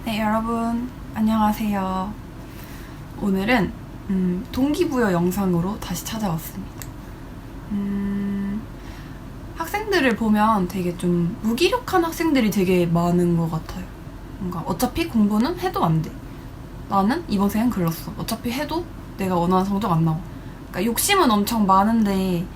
네, 여러분 안녕하세요. 오늘은 동기부여 영상으로 다시 찾아왔습니다. 학생들을 보면 되게 좀 무기력한 학생들이 되게 많은 것 같아요. 뭔가 어차피 공부는 해도 안 돼. 나는 이번 생은 글렀어. 어차피 해도 내가 원하는 성적 안 나와. 그러니까 욕심은 엄청 많은데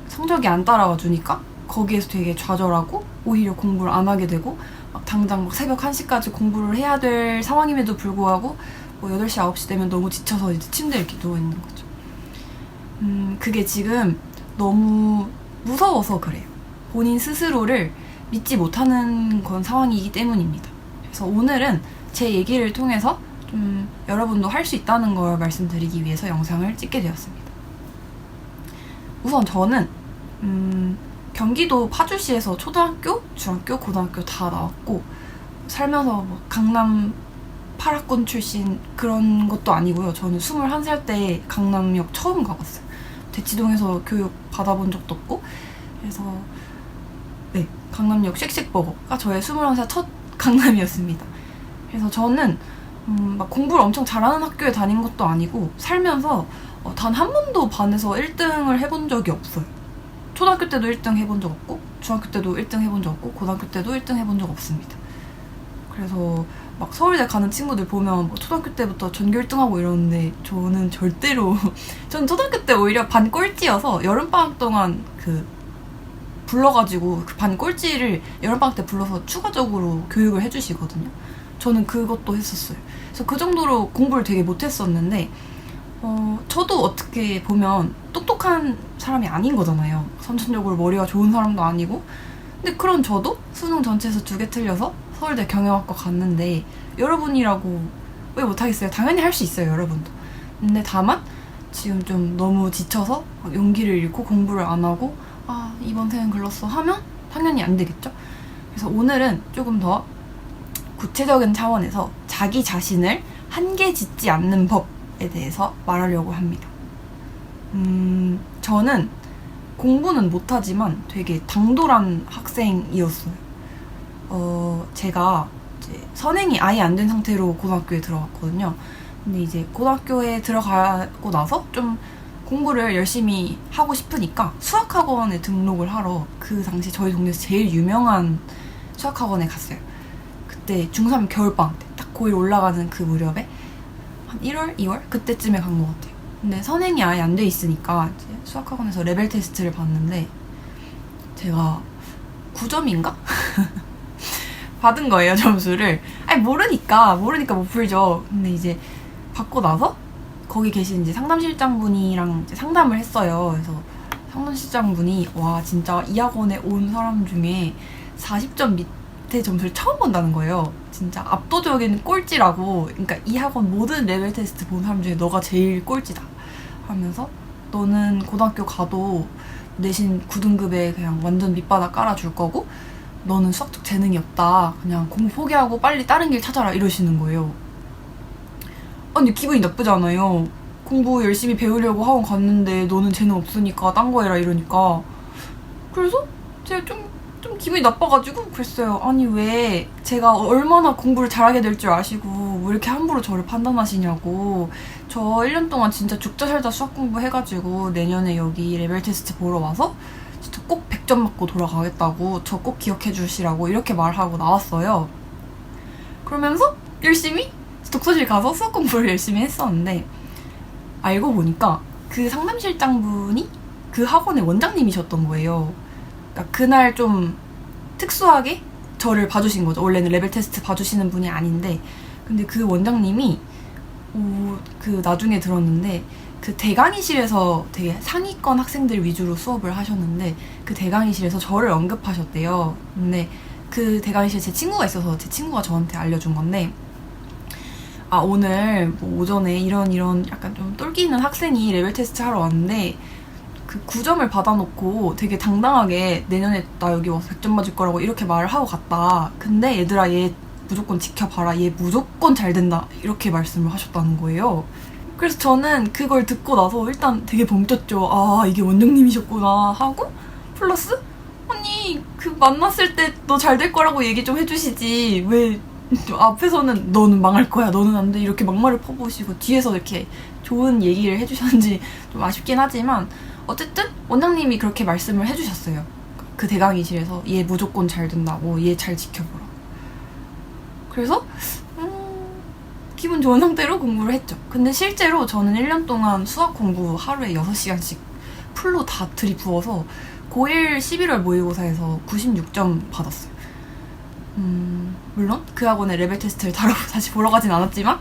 성적이 안 따라와 주니까 거기에서 되게 좌절하고 오히려 공부를 안 하게 되고 막 당장 막 새벽 1시까지 공부를 해야 될 상황임에도 불구하고 뭐 8시, 9시 되면 너무 지쳐서 이제 침대에 이렇게 누워있는 거죠. 그게 지금 너무 무서워서 그래요. 본인 스스로를 믿지 못하는 건 상황이기 때문입니다. 그래서 오늘은 제 얘기를 통해서 좀 여러분도 할 수 있다는 걸 말씀드리기 위해서 영상을 찍게 되었습니다. 우선 저는 경기도 파주시에서 초등학교, 중학교, 고등학교 다 나왔고 살면서 뭐 강남 8학군 출신 그런 것도 아니고요. 저는 21살 때 강남역 처음 가봤어요. 대치동에서 교육 받아본 적도 없고 그래서 네, 강남역 쉑쉑버거가 저의 21살 첫 강남이었습니다. 그래서 저는 막 공부를 엄청 잘하는 학교에 다닌 것도 아니고 살면서 단 한 번도 반에서 1등을 해본 적이 없어요. 초등학교 때도 1등 해본 적 없고 중학교 때도 1등 해본 적 없고 고등학교 때도 1등 해본 적 없습니다. 그래서 막 서울대 가는 친구들 보면 뭐 초등학교 때부터 전교 1등하고 이러는데 저는 절대로 저는 초등학교 때 오히려 반 꼴찌여서 여름방학 동안 불러가지고 그 반 꼴찌를 여름방학 때 불러서 추가적으로 교육을 해주시거든요. 저는 그것도 했었어요. 그래서 그 정도로 공부를 되게 못했었는데 저도 어떻게 보면 똑똑한 사람이 아닌 거잖아요. 선천적으로 머리가 좋은 사람도 아니고. 근데 그런 저도 수능 전체에서 2개 틀려서 서울대 경영학과 갔는데 여러분이라고 왜 못하겠어요? 당연히 할 수 있어요, 여러분도. 근데 다만 지금 좀 너무 지쳐서 용기를 잃고 공부를 안 하고 이번 생은 글렀어 하면 당연히 안 되겠죠? 그래서 오늘은 조금 더 구체적인 차원에서 자기 자신을 한계 짓지 않는 법에 대해서 말하려고 합니다. 저는 공부는 못하지만 되게 당돌한 학생이었어요. 제가 이제 선행이 아예 안 된 상태로 고등학교에 들어갔거든요. 근데 이제 고등학교에 들어가고 나서 좀 공부를 열심히 하고 싶으니까 수학학원에 등록을 하러 그 당시 저희 동네에서 제일 유명한 수학학원에 갔어요. 그때 중3 겨울방학 때 딱 고1 올라가는 그 무렵에 한 1월, 2월? 그때쯤에 간 것 같아요. 근데 선행이 아예 안 돼 있으니까 이제 수학학원에서 레벨 테스트를 봤는데 제가 9점인가? 받은 거예요, 점수를. 아니 모르니까 못 풀죠. 근데 이제 받고 나서 거기 계신 이제 상담실장분이랑 이제 상담을 했어요. 그래서 상담실장분이 와 진짜 이 학원에 온 사람 중에 40점 밑에 점수를 처음 본다는 거예요. 진짜 압도적인 꼴찌라고. 그러니까 이 학원 모든 레벨 테스트 본 사람 중에 너가 제일 꼴찌다 하면서 너는 고등학교 가도 내신 9등급에 그냥 완전 밑바닥 깔아줄 거고 너는 수학적 재능이 없다. 그냥 공부 포기하고 빨리 다른 길 찾아라 이러시는 거예요. 아니 기분이 나쁘잖아요. 공부 열심히 배우려고 학원 갔는데 너는 재능 없으니까 딴 거 해라 이러니까. 그래서 제가 좀 기분이 나빠가지고 그랬어요. 아니 왜 제가 얼마나 공부를 잘하게 될 줄 아시고 왜 이렇게 함부로 저를 판단하시냐고. 저 1년 동안 진짜 죽자 살다 수학 공부해가지고 내년에 여기 레벨 테스트 보러 와서 진짜 꼭 100점 맞고 돌아가겠다고 저 꼭 기억해 주시라고 이렇게 말하고 나왔어요. 그러면서 열심히 독서실 가서 수학 공부를 열심히 했었는데 알고 보니까 그 상담실장분이 그 학원의 원장님이셨던 거예요. 그러니까 그날 좀 특수하게 저를 봐주신 거죠. 원래는 레벨 테스트 봐주시는 분이 아닌데 근데 그 원장님이 나중에 들었는데 그 대강의실에서 되게 상위권 학생들 위주로 수업을 하셨는데 그 대강의실에서 저를 언급하셨대요. 근데 그 대강의실에 제 친구가 있어서 제 친구가 저한테 알려준 건데 오늘 뭐 오전에 이런 약간 좀 똘끼 있는 학생이 레벨 테스트 하러 왔는데 그 9점을 받아놓고 되게 당당하게 내년에 나 여기 와서 100점 맞을 거라고 이렇게 말을 하고 갔다. 근데 얘들아 얘 무조건 지켜봐라. 얘 무조건 잘 된다. 이렇게 말씀을 하셨다는 거예요. 그래서 저는 그걸 듣고 나서 일단 되게 벙쪘죠. 이게 원장님이셨구나 하고 플러스 아니 만났을 때 너 잘 될 거라고 얘기 좀 해주시지 왜 앞에서는 너는 망할 거야, 너는 안 돼, 이렇게 막말을 퍼부으시고 뒤에서 이렇게 좋은 얘기를 해주셨는지 좀 아쉽긴 하지만 어쨌든 원장님이 그렇게 말씀을 해주셨어요. 그 대강의실에서 얘 무조건 잘 된다고, 얘 잘 지켜보라. 그래서 기분 좋은 상태로 공부를 했죠. 근데 실제로 저는 1년 동안 수학 공부 하루에 6시간씩 풀로 다 들이부어서 고1 11월 모의고사에서 96점 받았어요. 물론 그 학원의 레벨 테스트를 다시 보러 가진 않았지만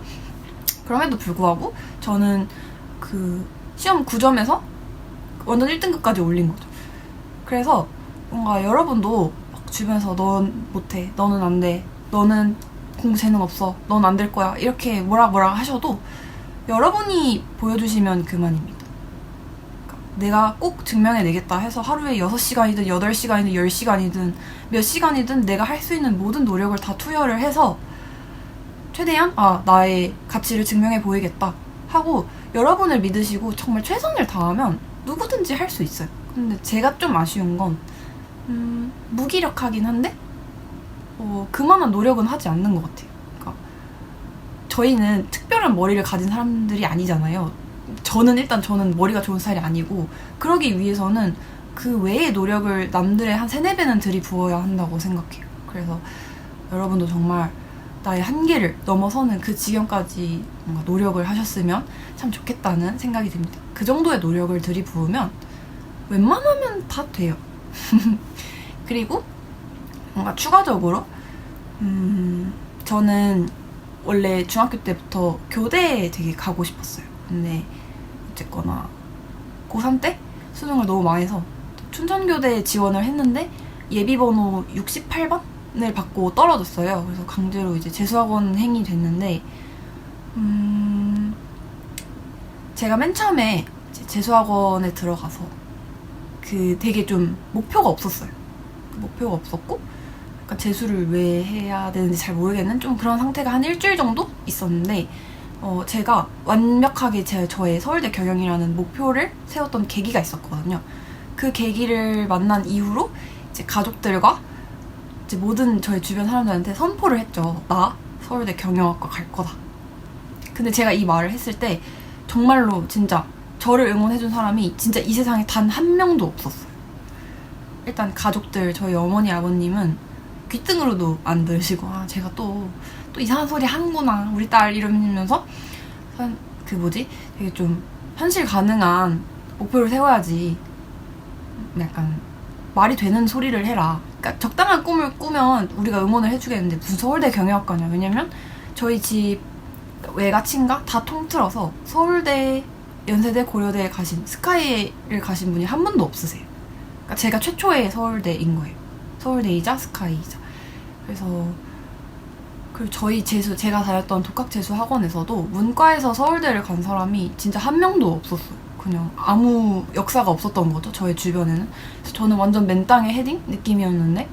그럼에도 불구하고 저는 그 시험 9점에서 완전 1등급까지 올린 거죠. 그래서 뭔가 여러분도 주변에서 넌 못해, 너는 안 돼, 너는 공부 재능 없어, 넌 안 될 거야, 이렇게 뭐라 하셔도 여러분이 보여주시면 그만입니다. 내가 꼭 증명해내겠다 해서 하루에 6시간이든 8시간이든 10시간이든 몇 시간이든 내가 할 수 있는 모든 노력을 다 투여를 해서 최대한 나의 가치를 증명해 보이겠다 하고 여러분을 믿으시고 정말 최선을 다하면 누구든지 할 수 있어요. 근데 제가 좀 아쉬운 건 무기력하긴 한데 그만한 노력은 하지 않는 것 같아요. 그러니까 저희는 특별한 머리를 가진 사람들이 아니잖아요. 저는 머리가 좋은 스타일이 아니고 그러기 위해서는 그 외의 노력을 남들의 한 3-4배는 들이부어야 한다고 생각해요. 그래서 여러분도 정말 나의 한계를 넘어서는 그 지경까지 뭔가 노력을 하셨으면 참 좋겠다는 생각이 듭니다. 그 정도의 노력을 들이부으면 웬만하면 다 돼요. 그리고 뭔가 추가적으로 저는 원래 중학교 때부터 교대에 되게 가고 싶었어요. 근데 어쨌거나 고3 때 수능을 너무 많이 해서 춘천교대에 지원을 했는데 예비번호 68번을 받고 떨어졌어요. 그래서 강제로 이제 재수학원 행이 됐는데 제가 맨 처음에 재수학원에 들어가서 되게 좀 목표가 없었어요. 목표가 없었고 약간 재수를 왜 해야 되는지 잘 모르겠는 좀 그런 상태가 한 일주일 정도 있었는데 제가 완벽하게 저의 서울대 경영이라는 목표를 세웠던 계기가 있었거든요. 그 계기를 만난 이후로 이제 가족들과 이제 모든 저의 주변 사람들한테 선포를 했죠. 나 서울대 경영학과 갈 거다. 근데 제가 이 말을 했을 때 정말로 진짜 저를 응원해준 사람이 진짜 이 세상에 단 한 명도 없었어요. 일단 가족들, 저희 어머니 아버님은 귀등으로도 안 들으시고 제가 또 이상한 소리 하는구나 우리 딸 이러면서 되게 좀 현실 가능한 목표를 세워야지, 약간 말이 되는 소리를 해라. 그러니까 적당한 꿈을 꾸면 우리가 응원을 해주겠는데 무슨 서울대 경영학과냐. 왜냐면 저희 집 외가친가 다 통틀어서 서울대, 연세대, 고려대에 가신, 스카이를 가신 분이 한 분도 없으세요. 그러니까 제가 최초의 서울대인 거예요. 서울대이자 스카이이자. 그래서 그리고 제가 다녔던 독학재수 학원에서도 문과에서 서울대를 간 사람이 진짜 한 명도 없었어요. 그냥 아무 역사가 없었던 거죠, 저의 주변에는. 그래서 저는 완전 맨 땅에 헤딩 느낌이었는데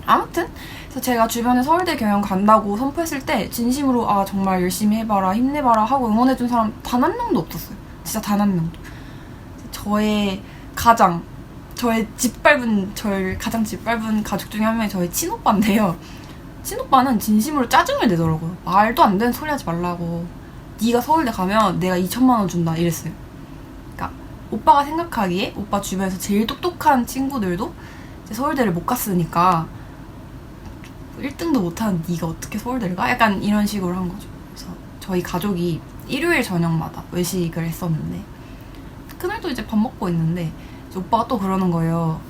아무튼 그래서 제가 주변에 서울대 경영 간다고 선포했을 때 진심으로 정말 열심히 해봐라, 힘내봐라 하고 응원해준 사람 단 한 명도 없었어요. 진짜 단 한 명도. 저의 가장 짓밟은 가족 중에 한 명이 저희 친오빠인데요. 친오빠는 진심으로 짜증을 내더라고요. 말도 안 되는 소리 하지 말라고. 네가 서울대 가면 내가 2천만 원 준다 이랬어요. 그러니까 오빠가 생각하기에 오빠 주변에서 제일 똑똑한 친구들도 이제 서울대를 못 갔으니까 1등도 못하는 네가 어떻게 서울대를 가? 약간 이런 식으로 한 거죠. 그래서 저희 가족이 일요일 저녁마다 외식을 했었는데 그날도 이제 밥 먹고 있는데 이제 오빠가 또 그러는 거예요.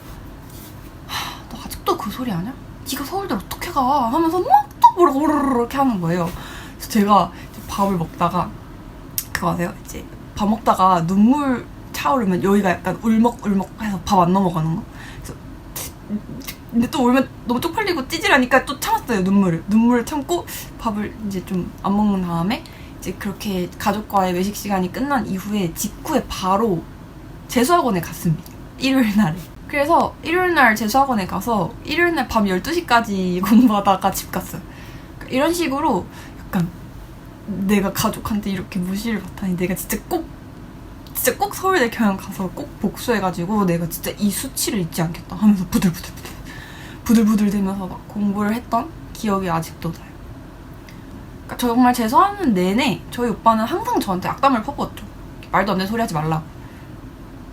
너 아직도 그 소리 하냐? 네가 서울대 어떻게 가? 하면서 막 또 뭐라고 이렇게 하는 거예요. 그래서 제가 이제 밥을 먹다가 그거 아세요? 이제 밥 먹다가 눈물 차오르면 여기가 약간 울먹울먹해서 밥 안 넘어가는 거. 그래서 근데 또 울면 너무 쪽팔리고 찌질하니까 또 참았어요. 눈물을 참고 밥을 이제 좀 안 먹는 다음에 이제 그렇게 가족과의 외식 시간이 끝난 이후에 직후에 바로 재수학원에 갔습니다. 일요일 날에. 그래서 일요일날 재수학원에 가서 일요일날 밤 12시까지 공부하다가 집 갔어요. 그러니까 이런 식으로 약간 내가 가족한테 이렇게 무시를 받다니 내가 진짜 꼭 서울대 경영 가서 꼭 복수해가지고 내가 진짜 이 수치를 잊지 않겠다 하면서 부들부들 대면서 막 공부를 했던 기억이 아직도 나요. 그러니까 정말 재수하는 내내 저희 오빠는 항상 저한테 악담을 퍼부었죠. 말도 안 되는 소리 하지 말라고.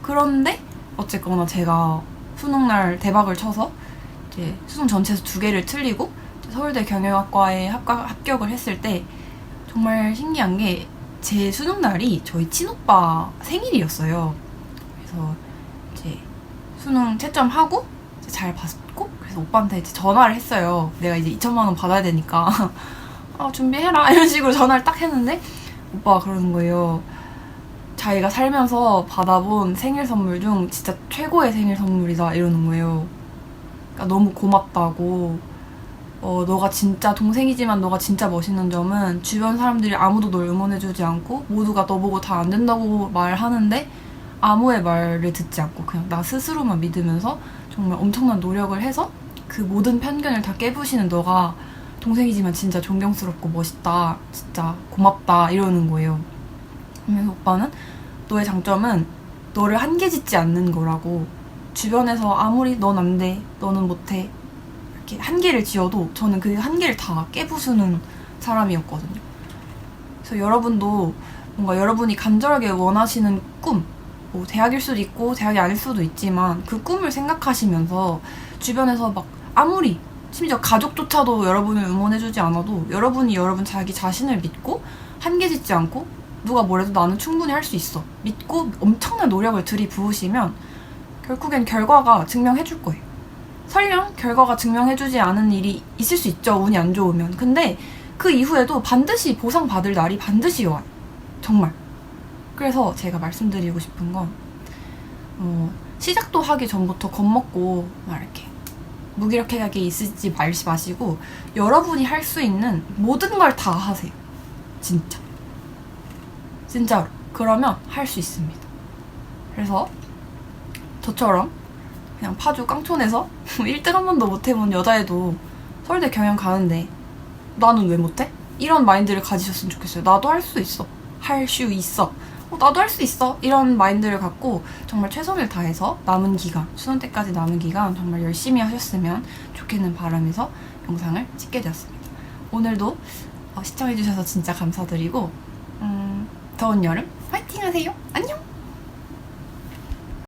그런데 어쨌거나 제가 수능날 대박을 쳐서 이제 수능 전체에서 2개를 틀리고 서울대 경영학과에 합격을 했을 때 정말 신기한 게 제 수능날이 저희 친오빠 생일이었어요. 그래서 이제 수능 채점하고 이제 잘 봤고, 그래서 오빠한테 이제 전화를 했어요. 내가 이제 2천만 원 받아야 되니까 준비해라 이런 식으로 전화를 딱 했는데 오빠가 그러는 거예요. 자기가 살면서 받아본 생일 선물 중 진짜 최고의 생일 선물이다 이러는 거예요. 그러니까 너무 고맙다고. 너가 진짜 동생이지만 너가 진짜 멋있는 점은 주변 사람들이 아무도 널 응원해주지 않고 모두가 너 보고 다 안 된다고 말하는데 아무의 말을 듣지 않고 그냥 나 스스로만 믿으면서 정말 엄청난 노력을 해서 그 모든 편견을 다 깨부시는 너가 동생이지만 진짜 존경스럽고 멋있다, 진짜 고맙다 이러는 거예요. 그러면서 오빠는 너의 장점은 너를 한계짓지 않는 거라고, 주변에서 아무리 넌 안 돼, 너는 못해 이렇게 한계를 지어도 저는 그 한계를 다 깨부수는 사람이었거든요. 그래서 여러분도 뭔가 여러분이 간절하게 원하시는 꿈, 뭐 대학일 수도 있고 대학이 아닐 수도 있지만 그 꿈을 생각하시면서 주변에서 막 아무리 심지어 가족조차도 여러분을 응원해주지 않아도 여러분이 여러분 자기 자신을 믿고 한계짓지 않고 누가 뭐래도 나는 충분히 할 수 있어 믿고 엄청난 노력을 들이부으시면 결국엔 결과가 증명해줄 거예요. 설령 결과가 증명해주지 않은 일이 있을 수 있죠. 운이 안 좋으면. 근데 그 이후에도 반드시 보상받을 날이 반드시 와요. 정말. 그래서 제가 말씀드리고 싶은 건 시작도 하기 전부터 겁먹고 막 이렇게 무기력하게 있지 마시고 여러분이 할 수 있는 모든 걸 다 하세요. 진짜. 진짜로. 그러면 할 수 있습니다. 그래서 저처럼 그냥 파주 깡촌에서 1등 한 번도 못 해본 여자애도 서울대 경영 가는데 나는 왜 못해? 이런 마인드를 가지셨으면 좋겠어요. 나도 할 수 있어. 할 수 있어. 나도 할 수 있어. 이런 마인드를 갖고 정말 최선을 다해서 남은 기간, 수능 때까지 남은 기간 정말 열심히 하셨으면 좋겠는 바람에서 영상을 찍게 되었습니다. 오늘도 시청해주셔서 진짜 감사드리고 더운 여름 화이팅 하세요. 안녕!